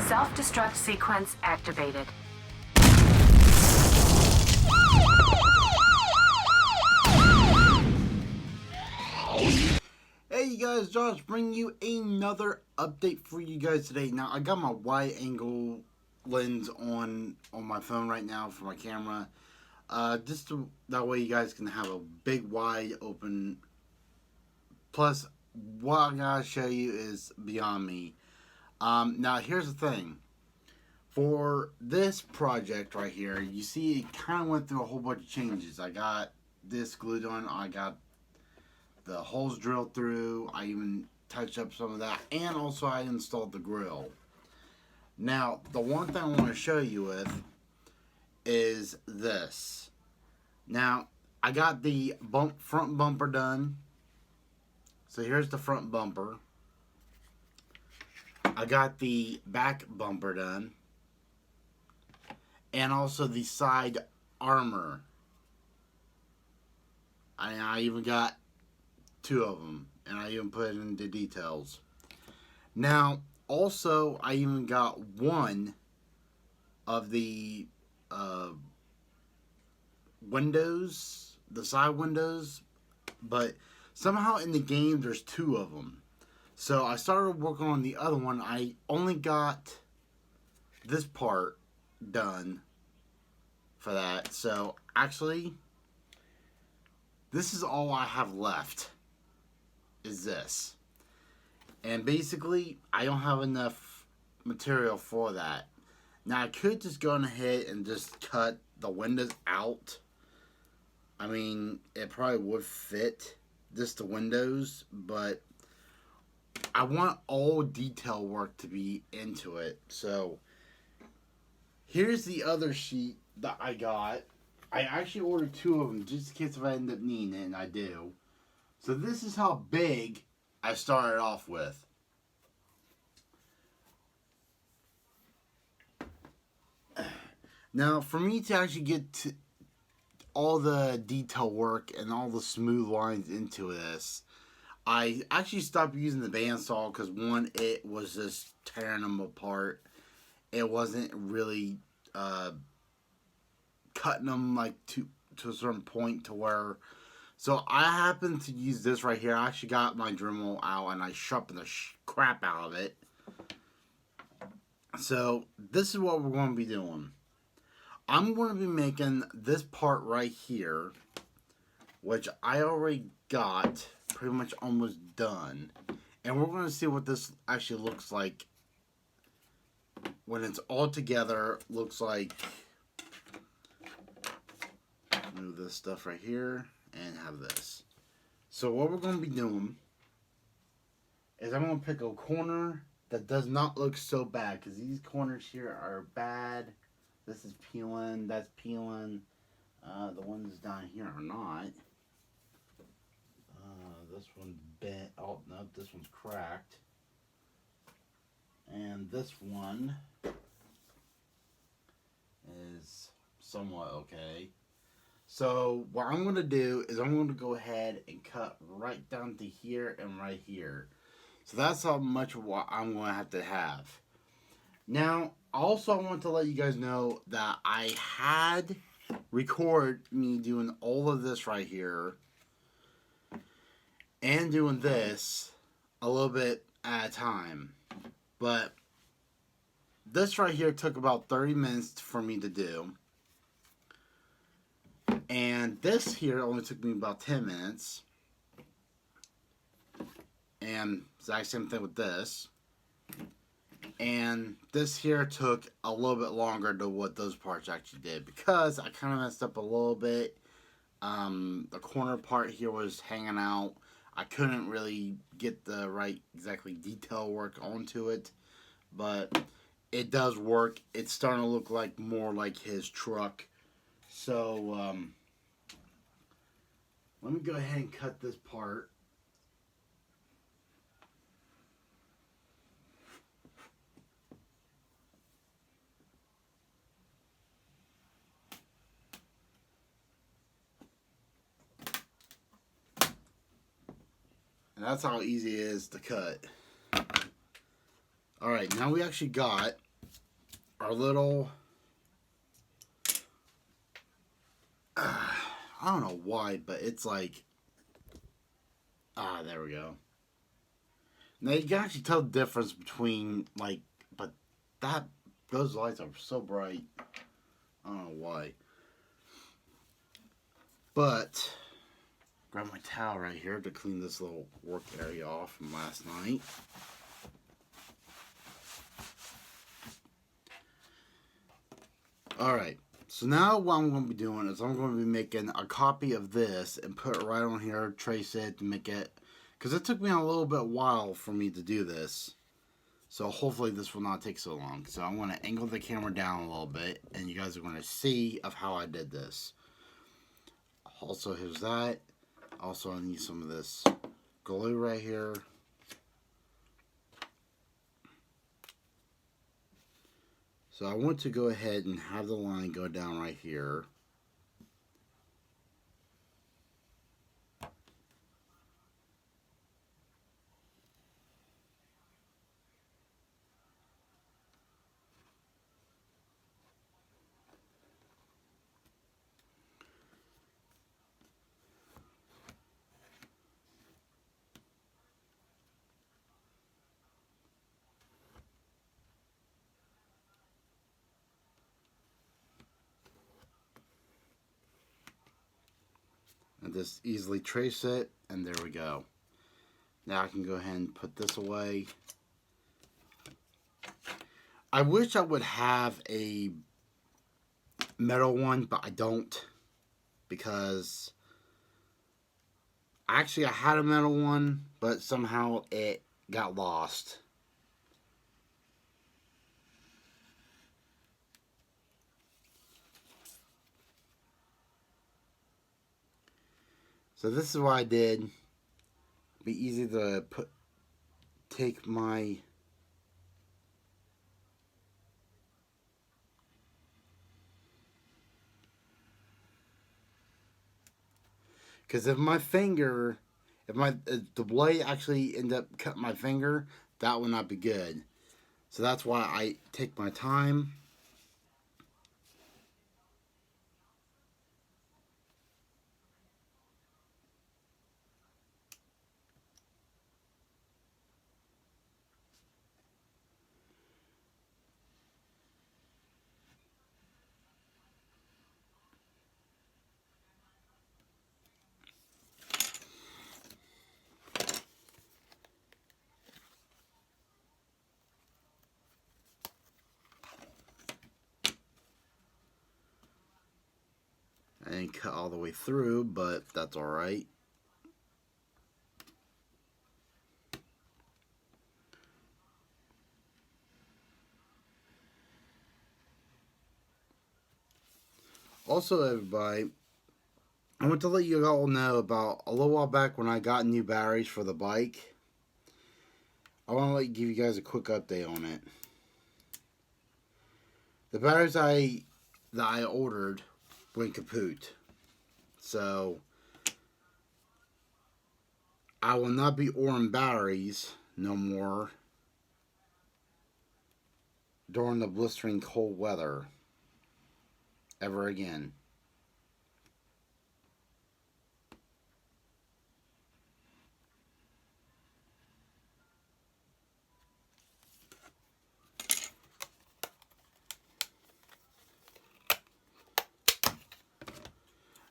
Self-destruct sequence activated. Hey you guys, Josh bringing you another update for you guys today. Now I got my wide angle lens on my phone right now for my camera. That way you guys can have a big wide open. Plus what I'm gonna show you is beyond me. Now here's the thing. For this project right here, you see it kind of went through a whole bunch of changes. I got this glued on, I got the holes drilled through, I even touched up some of that, and also I installed the grill. Now, the one thing I want to show you with is this. Now, I got the front bumper done. So here's the front bumper. I got the back bumper done. And also the side armor. I even got two of them, and I even put it into details. Now, also, I even got one of the windows, the side windows, but somehow in the game there's two of them. So I started working on the other one. I only got this part done for that. So actually, this is all I have left. Is this. And basically, I don't have enough material for that. Now, I could just go ahead and just cut the windows out. I mean, it probably would fit just the windows, but I want all detail work to be into it. So, here's the other sheet that I got. I actually ordered two of them just in case if I end up needing it, and I do. So this is how big I started off with. Now, for me to actually get to all the detail work and all the smooth lines into this, I actually stopped using the bandsaw because one, it was just tearing them apart. It wasn't really cutting them like to a certain point to where. So I happened to use this right here. I actually got my Dremel out and I sharpened the crap out of it. So this is what we're going to be doing. I'm going to be making this part right here, which I already got pretty much almost done. And we're going to see what this actually looks like when it's all together. Looks like, move this stuff right here. And have this. So what we're going to be doing is I'm going to pick a corner that does not look so bad, because these corners here are bad. This is peeling, that's peeling. The ones down here are not. This one's bent. Oh no, this one's cracked. And this one is somewhat okay. So what I'm going to do is I'm going to go ahead and cut right down to here and right here. So that's how much of what I'm going to have. Now, also I want to let you guys know that I had recorded me doing all of this right here and doing this a little bit at a time. But this right here took about 30 minutes for me to do. And this here only took me about 10 minutes. And exact same thing with this. And this here took a little bit longer than what those parts actually did, because I kind of messed up a little bit. The corner part here was hanging out. I couldn't really get the right exactly detail work onto it. But it does work. It's starting to look like more like his truck. So, let me go ahead and cut this part. And that's how easy it is to cut. Alright, now we actually got our little, I don't know why, but it's like, there we go. Now you can actually tell the difference between, like, but those lights are so bright. I don't know why. But, grab my towel right here to clean this little work area off from last night. Alright, so now what I'm going to be doing is I'm going to be making a copy of this and put it right on here, trace it to make it, because it took me a little bit while for me to do this. So hopefully this will not take so long. So I'm going to angle the camera down a little bit and you guys are going to see of how I did this. Also, here's that. Also, I need some of this glue right here. So I want to go ahead and have the line go down right here. And just easily trace it, and there we go. Now I can go ahead and put this away. I wish I would have a metal one, but I don't, because actually I had a metal one, but somehow it got lost. So this is what I did. It'd be easy to take my because if the blade actually end up cutting my finger, that would not be good. So that's why I take my time. I didn't cut all the way through, but that's alright. Also, everybody, I want to let you all know about a little while back when I got new batteries for the bike. I want to give you guys a quick update on it. The batteries that I ordered went kaput. So I will not be ordering batteries no more during the blistering cold weather ever again.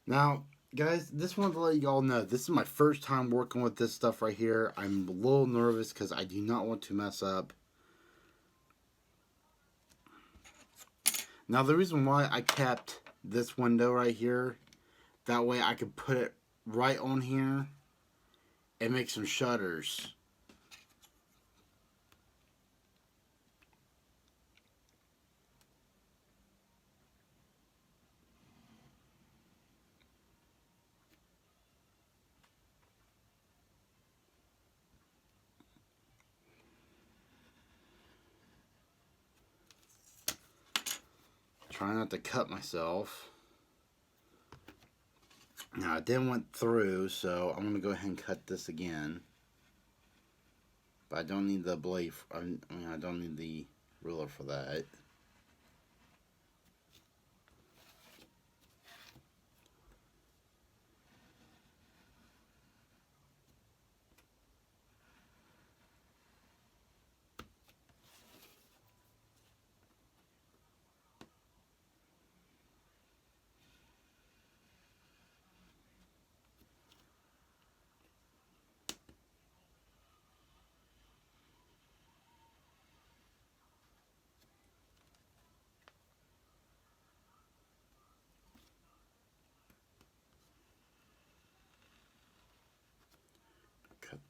Now, guys, just wanted to let you all know, this is my first time working with this stuff right here. I'm a little nervous because I do not want to mess up. Now, the reason why I kept this window right here, that way I could put it right on here and make some shutters. Try not to cut myself. Now, it didn't went through, so I'm going to go ahead and cut this again. But I don't need the blade. I don't need the ruler for that.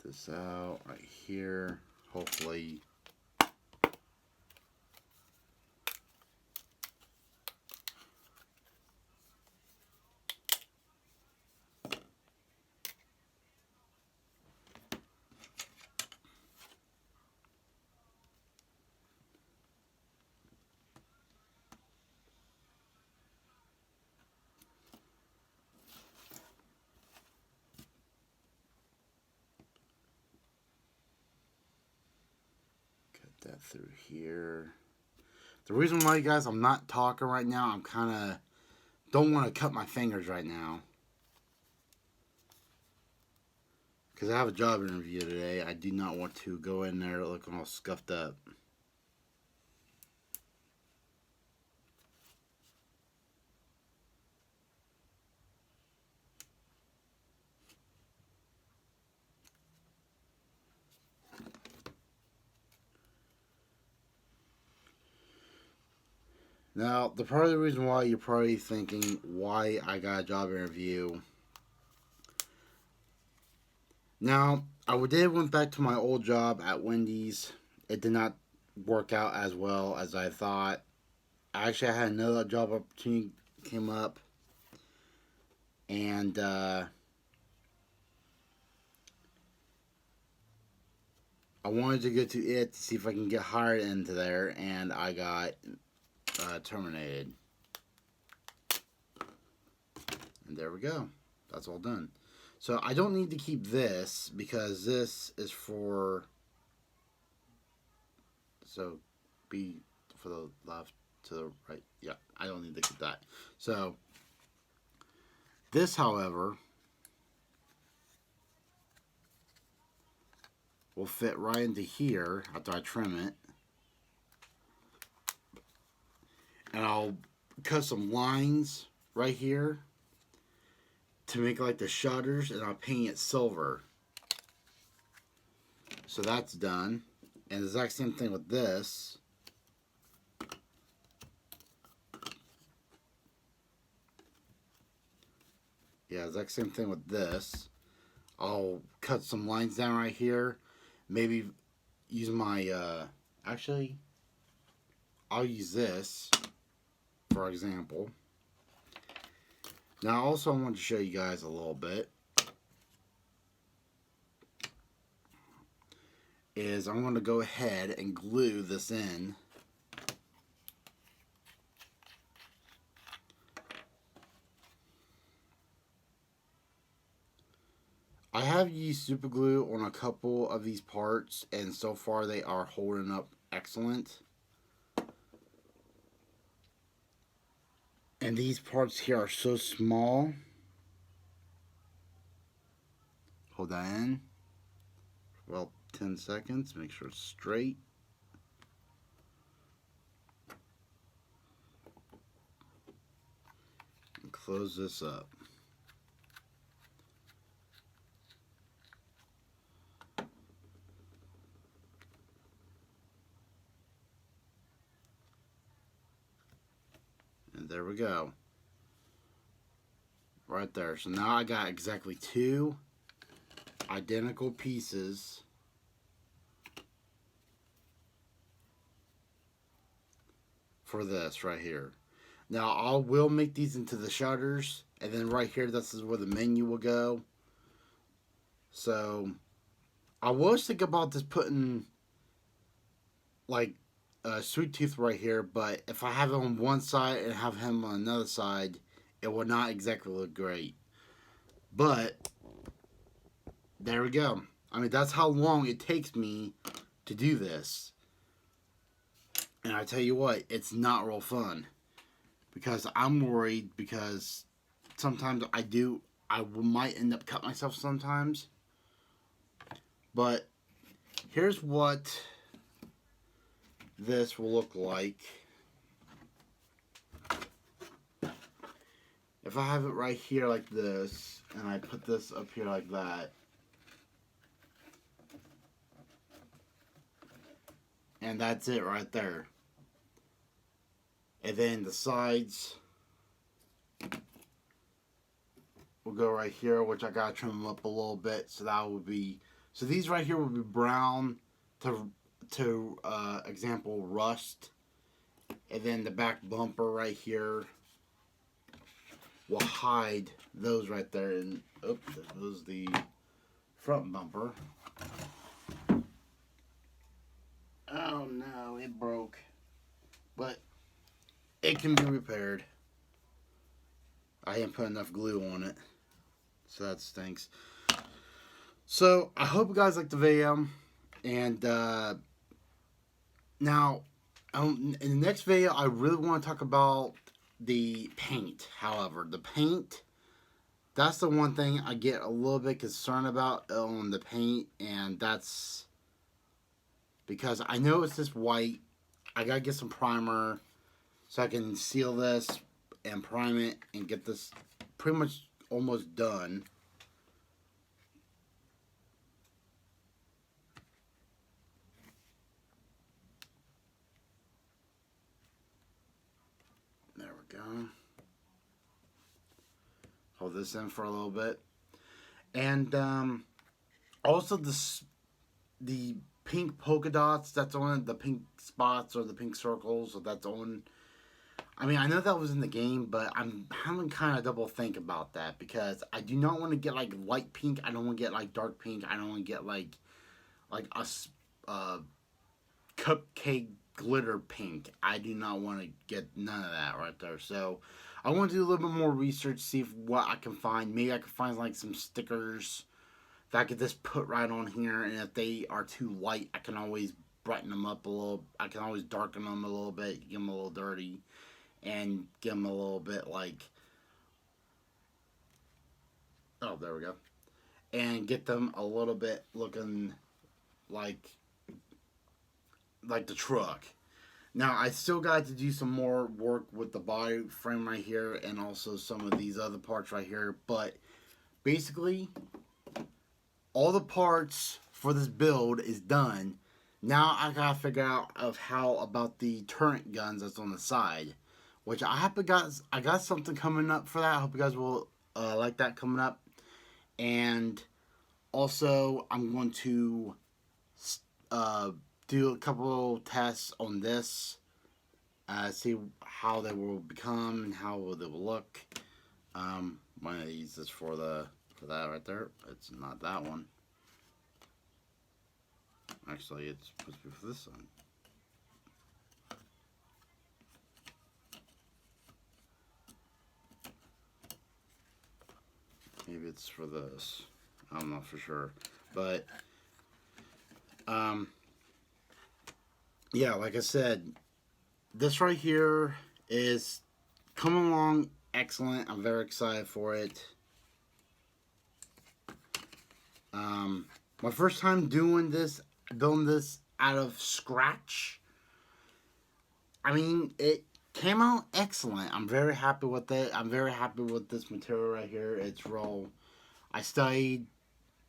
this out right here. Hopefully. That through here. The reason why, you guys, I'm not talking right now, I'm kind of don't want to cut my fingers right now because I have a job interview today. I do not want to go in there looking all scuffed up. Now, the part of the reason why you're probably thinking why I got a job interview. Now, I went back to my old job at Wendy's. It did not work out as well as I thought. Actually, I had another job opportunity came up. And, I wanted to go to it to see if I can get hired into there. And I got terminated. And there we go. That's all done. So I don't need to keep this because this is for, so be for the left to the right. Yeah, I don't need to keep that. So this, however, will fit right into here after I trim it. And I'll cut some lines right here to make like the shutters, and I'll paint it silver. So that's done. And the exact same thing with this. Yeah, exact same thing with this. I'll cut some lines down right here. Maybe use my, actually, I'll use this, for example. Now, also, I want to show you guys a little bit. I'm going to go ahead and glue this in. I have used super glue on a couple of these parts, and so far they are holding up excellent. And these parts here are so small. Hold that in. Well, 10 seconds. Make sure it's straight. And close this up. And there we go. Right there. So now I got exactly 2 identical pieces for this right here. Now I will make these into the shutters, and then right here, this is where the menu will go. So I was thinking about just putting like a Sweet Tooth right here, but if I have it on one side and have him on another side, it will not exactly look great. But there we go. I mean, that's how long it takes me to do this. And I tell you what, it's not real fun. Because I'm worried, because sometimes I might end up cutting myself sometimes. But here's what this will look like. If I have it right here like this, and I put this up here like that, and that's it right there. And then the sides will go right here, which I gotta trim them up a little bit, so that will be So these right here will be brown to example rust, and then the back bumper right here will hide those right there. And oops, that was the front bumper. Oh no, it broke, but it can be repaired. I didn't put enough glue on it, so that stinks. So I hope you guys like the video, and now in the next video I really want to talk about the paint. However, the paint, that's the one thing I get a little bit concerned about on the paint, and that's because I know it's just white. I gotta get some primer so I can seal this and prime it and get this pretty much almost done. There we go. Hold this in for a little bit. And also the pink polka dots that's on it, the pink spots or the pink circles that's on. I mean, I know that was in the game, but I'm having kind of double think about that because I do not want to get like light pink. I don't want to get like dark pink. I don't want to get like a cupcake glitter pink. I do not want to get none of that right there. So I want to do a little bit more research, see what I can find. Maybe I can find like some stickers that I could just put right on here, and if they are too light, I can always brighten them up a little. I can always darken them a little bit, give them a little dirty, and give them a little bit like, oh, there we go, and get them a little bit looking like the truck. Now, I still got to do some more work with the body frame right here and also some of these other parts right here, but basically all the parts for this build is done. Now I gotta figure out of how about the turret guns that's on the side, which I got something coming up for that. I hope you guys will like that coming up. And also I'm going to do a couple tests on this, see how they will become and how they will look. I'm gonna use this for that right there. It's not that one. Actually, it's supposed to be for this one. Maybe it's for this. I'm not for sure, but yeah, like I said, this right here is coming along excellent. I'm very excited for it. My first time doing this, building this out of scratch. I mean, it came out excellent. I'm very happy with it. I'm very happy with this material right here. It's real. I studied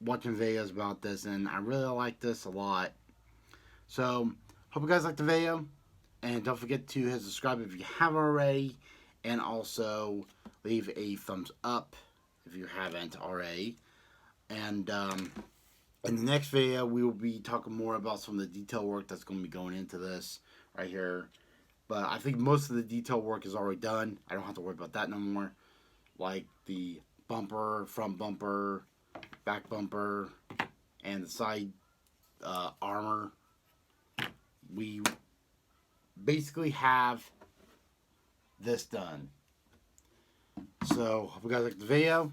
watching videos about this, and I really like this a lot. So, hope you guys liked the video, and don't forget to hit subscribe if you haven't already, and also leave a thumbs up if you haven't already. And in the next video, we will be talking more about some of the detail work that's going to be going into this right here. But I think most of the detail work is already done. I don't have to worry about that no more. Like the bumper, front bumper, back bumper, and the side armor. We basically have this done. So, hope you guys liked the video,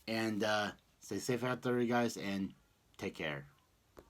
and stay safe out there, you guys, and take care.